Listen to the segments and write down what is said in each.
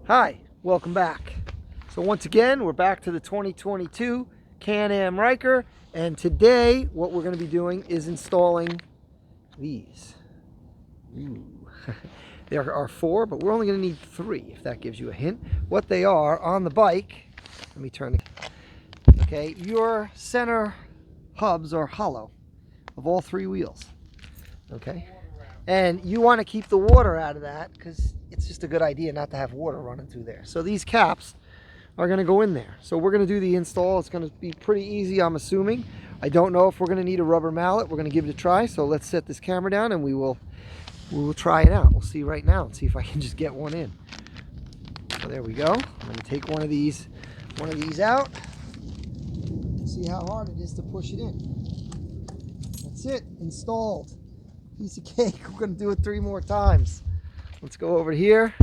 Hi, welcome back. So once again, we're back to the 2022 Can-Am Ryker, and today what we're going to be doing is installing these. Ooh. There are 4, but we're only going to need 3, if that gives you a hint. What they are on the bike, let me turn it. Okay, your center hubs are hollow of all 3 wheels. Okay, and you want to keep the water out of that because it's just a good idea not to have water running through there. So these caps are going to go in there. So we're going to do the install. It's going to be pretty easy, I'm assuming. I don't know if we're going to need a rubber mallet. We're going to give it a try. So let's set this camera down and we will try it out. We'll see right now and see if I can just get one in. So there we go. I'm going to take one of these out. See how hard it is to push it in. That's it, installed. Piece of cake. We're going to do it 3 more times. Let's go over here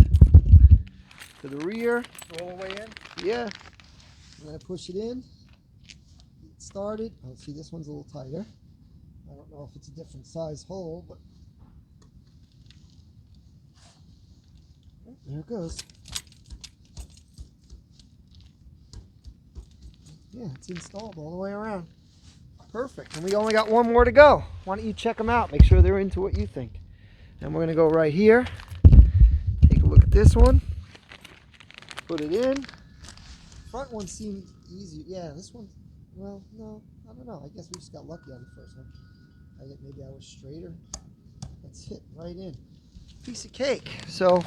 to the rear. All the way in? Yeah. I'm going to push it in. Get it started. Oh, see, this one's a little tighter. I don't know if it's a different size hole, but oh, there it goes. Yeah, it's installed all the way around. Perfect. And we only got 1 more to go. Why don't you check them out? Make sure they're into what you think. And we're going to go right here. Take a look at this one. Put it in. Front one seemed easy. Yeah, this one, well, no, I don't know. I guess we just got lucky on the first one. Maybe I was straighter. That's it, right in. Piece of cake. So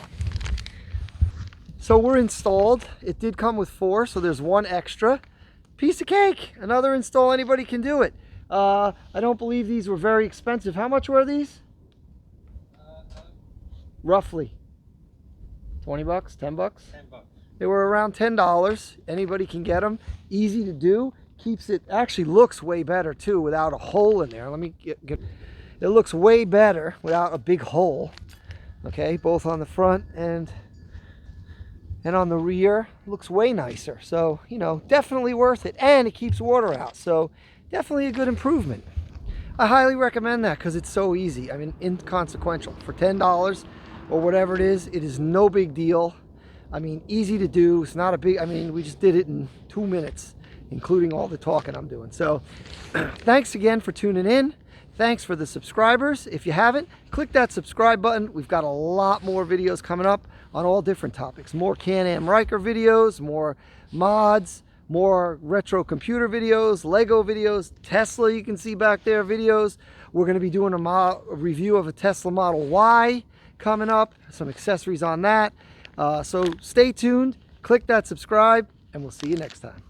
we're installed. It did come with 4, so there's 1 extra. Piece of cake. Another install, anybody can do it. I don't believe these were very expensive. How much were these? Roughly 20 bucks, 10 bucks? 10 bucks. They were around $10. Anybody can get them. Easy to do. Keeps it, actually looks way better too without a hole in there. Let me get it looks way better without a big hole. Okay, both on the front and on the rear. Looks way nicer. So, you know, definitely worth it. And it keeps water out. So definitely a good improvement. I highly recommend that because it's so easy. I mean, inconsequential. For $10 or whatever it is no big deal. I mean, easy to do. It's not a big, I mean, we just did it in 2 minutes, including all the talking I'm doing. So thanks again for tuning in. Thanks for the subscribers. If you haven't, click that subscribe button. We've got a lot more videos coming up on all different topics. More Can-Am Ryker videos, more mods, more retro computer videos, Lego videos, Tesla you can see back there videos. We're going to be doing a review of a Tesla Model Y coming up, some accessories on that. So stay tuned, click that subscribe, and we'll see you next time.